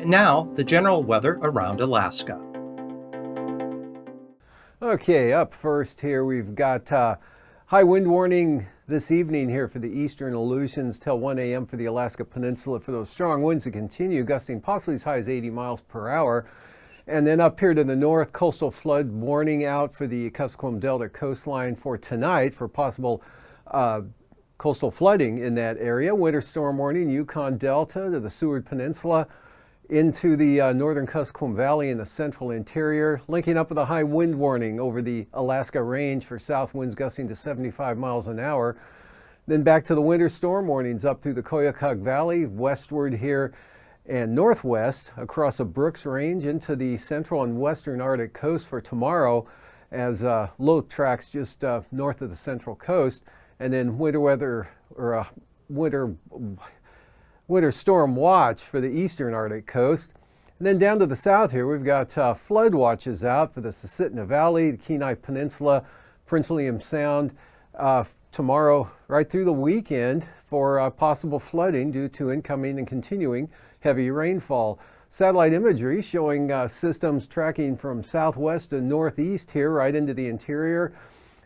And now, the general weather around Alaska. Okay, up first here we've got high wind warning this evening here for the eastern Aleutians till 1 a.m. for the Alaska Peninsula for those strong winds to continue, gusting possibly as high as 80 miles per hour. And then up here to the north, coastal flood warning out for the Kuskokwim Delta coastline for tonight for possible coastal flooding in that area. Winter storm warning, Yukon Delta to the Seward Peninsula, into the northern Kuskokwim Valley in the central interior, linking up with a high wind warning over the Alaska Range for south winds gusting to 75 miles an hour. Then back to the winter storm warnings up through the Koyukuk Valley, westward here and northwest across the Brooks Range into the central and western Arctic coast for tomorrow as low tracks just north of the central coast. And then winter weather or winter storm watch for the eastern Arctic coast. And then down to the south here, we've got flood watches out for the Susitna Valley, the Kenai Peninsula, Prince William Sound tomorrow right through the weekend for possible flooding due to incoming and continuing heavy rainfall. Satellite imagery showing systems tracking from southwest to northeast here right into the interior.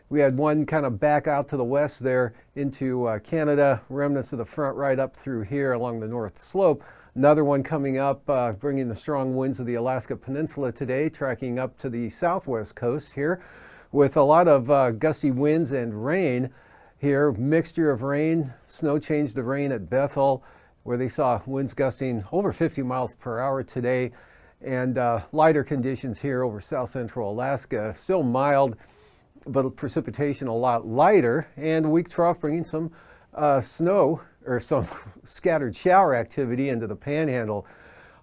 We had one kind of back out to the west there into Canada, remnants of the front right up through here along the north slope. Another one coming up, bringing the strong winds of the Alaska Peninsula today, tracking up to the southwest coast here with a lot of gusty winds and rain here. Mixture of rain, snow change to rain at Bethel, where they saw winds gusting over 50 miles per hour today, and lighter conditions here over south central Alaska. Still mild, but precipitation a lot lighter, and a weak trough bringing some snow or some scattered shower activity into the panhandle.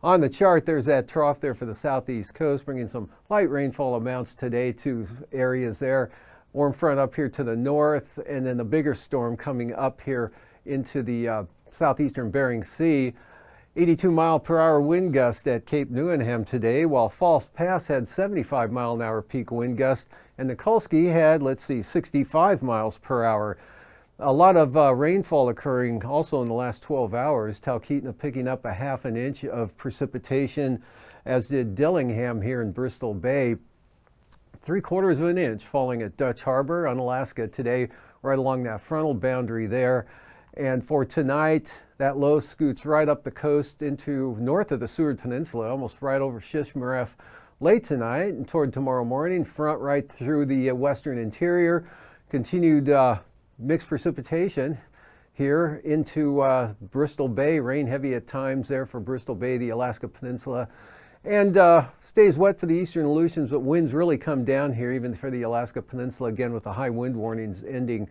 On the chart, there's that trough there for the southeast coast, bringing some light rainfall amounts today to areas there. Warm front up here to the north, and then the bigger storm coming up here into the southeastern Bering Sea. 82 mile per hour wind gust at Cape Newenham today, while False Pass had 75 mile an hour peak wind gust, and Nikolsky had, 65 miles per hour. A lot of rainfall occurring also in the last 12 hours. Talkeetna picking up a half an inch of precipitation, as did Dillingham here in Bristol Bay. 3/4 of an inch falling at Dutch Harbor on Alaska today, right along that frontal boundary there. And for tonight, that low scoots right up the coast into north of the Seward Peninsula, almost right over Shishmaref late tonight and toward tomorrow morning. Front right through the western interior. Continued mixed precipitation here into Bristol Bay. Rain heavy at times there for Bristol Bay, the Alaska Peninsula. And stays wet for the eastern Aleutians, but winds really come down here even for the Alaska Peninsula, again with the high wind warnings ending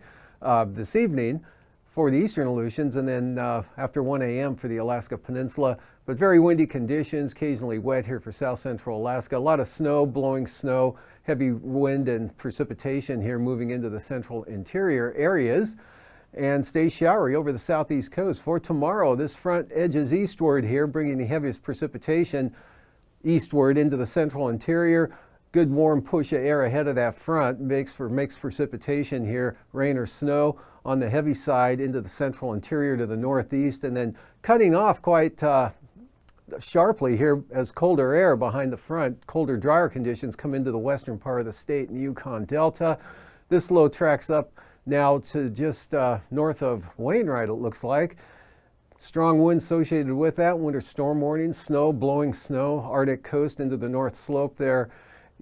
this evening for the eastern Aleutians, and then after 1 a.m. for the Alaska Peninsula. But very windy conditions, occasionally wet here for south central Alaska. A lot of snow, blowing snow, heavy wind and precipitation here moving into the central interior areas, and stays showery over the southeast coast. For tomorrow, this front edges eastward here, bringing the heaviest precipitation eastward into the central interior. Good warm push of air ahead of that front makes for mixed precipitation here, rain or snow on the heavy side into the central interior to the northeast, and then cutting off quite sharply here as colder air behind the front, colder, drier conditions come into the western part of the state in the Yukon Delta. This low tracks up now to just north of Wainwright, it looks like. Strong winds associated with that, winter storm warnings, snow, blowing snow, Arctic coast into the north slope there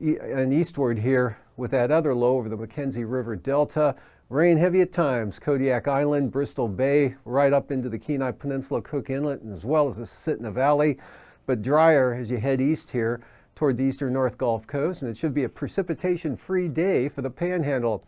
and eastward here with that other low over the Mackenzie River Delta. Rain heavy at times, Kodiak Island, Bristol Bay, right up into the Kenai Peninsula, Cook Inlet, and as well as the Susitna Valley, but drier as you head east here toward the eastern North Gulf Coast, and it should be a precipitation-free day for the Panhandle.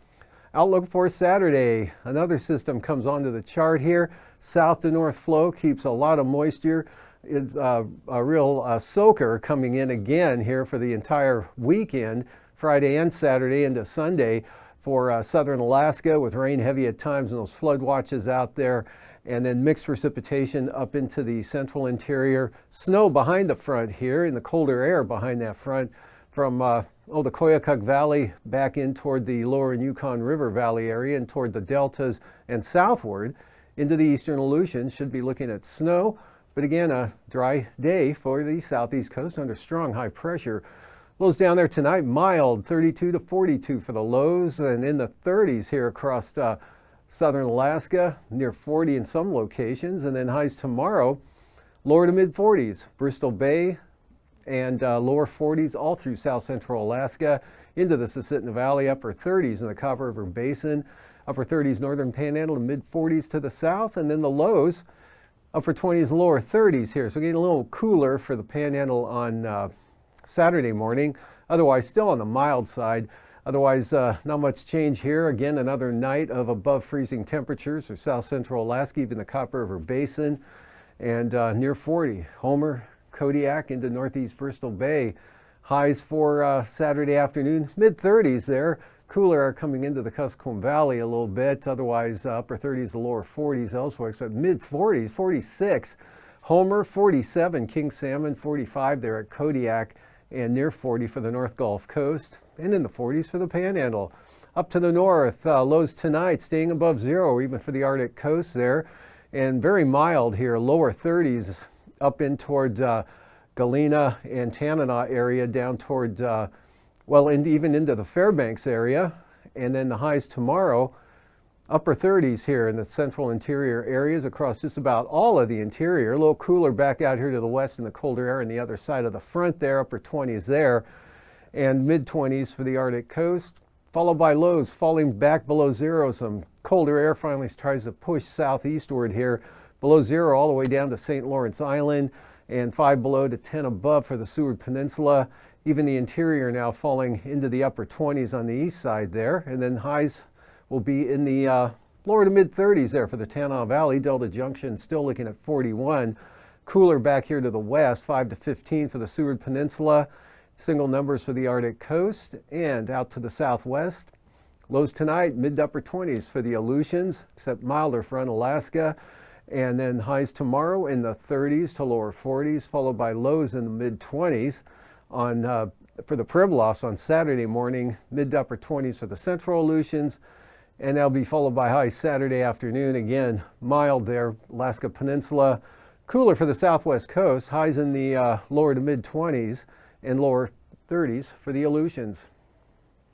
Outlook for Saturday, another system comes onto the chart here. South to north flow keeps a lot of moisture. It's a real soaker coming in again here for the entire weekend, Friday and Saturday into Sunday for southern Alaska, with rain heavy at times and those flood watches out there, and then mixed precipitation up into the central interior. Snow behind the front here and the colder air behind that front from the Koyukuk Valley back in toward the lower Yukon River Valley area and toward the deltas and southward into the eastern Aleutians. Should be looking at snow, But again, a dry day for the southeast coast under strong high pressure. Lows down there tonight, mild, 32 to 42 for the lows, and in the 30s here across southern Alaska, near 40 in some locations. And then highs tomorrow, lower to mid 40s, Bristol Bay, and lower 40s all through south central Alaska, into the Susitna Valley, upper 30s in the Copper River Basin, upper 30s northern Panhandle, and mid 40s to the south, and then the lows, upper 20s and lower 30s here. So getting a little cooler for the Panhandle on Saturday morning, otherwise still on the mild side. Otherwise, not much change here. Again, another night of above freezing temperatures for south central Alaska, even the Copper River Basin, and near 40. Homer, Kodiak into northeast Bristol Bay. Highs for Saturday afternoon, mid 30s there. Cooler air coming into the Kuskokwim Valley a little bit. Otherwise, upper 30s to lower 40s elsewhere, except mid 40s, 46. Homer, 47. King Salmon, 45 there at Kodiak, and near 40 for the North Gulf Coast, and in the 40s for the Panhandle. Up to the north, lows tonight staying above zero, even for the Arctic coast there, and very mild here, lower 30s up in towards Galena and Tanana area, down towards, even into the Fairbanks area. And then the highs tomorrow, upper 30s here in the central interior areas across just about all of the interior. A little cooler back out here to the west in the colder air on the other side of the front there, upper 20s there, and mid 20s for the Arctic coast, followed by lows falling back below zero. Some colder air finally tries to push southeastward here, below zero all the way down to St. Lawrence Island, and 5 below to 10 above for the Seward Peninsula. Even the interior now falling into the upper 20s on the east side there, and then highs will be in the lower to mid 30s there for the Tanana Valley. Delta Junction still looking at 41. Cooler back here to the west, 5 to 15 for the Seward Peninsula. Single numbers for the Arctic coast, and out to the southwest. Lows tonight, mid to upper 20s for the Aleutians, except milder for Unalaska. And then highs tomorrow in the 30s to lower 40s, followed by lows in the mid 20s on for the Pribilofs on Saturday morning, mid to upper 20s for the central Aleutians. And that'll be followed by highs Saturday afternoon. Again, mild there, Alaska Peninsula. Cooler for the southwest coast, highs in the lower to mid 20s and lower 30s for the Aleutians.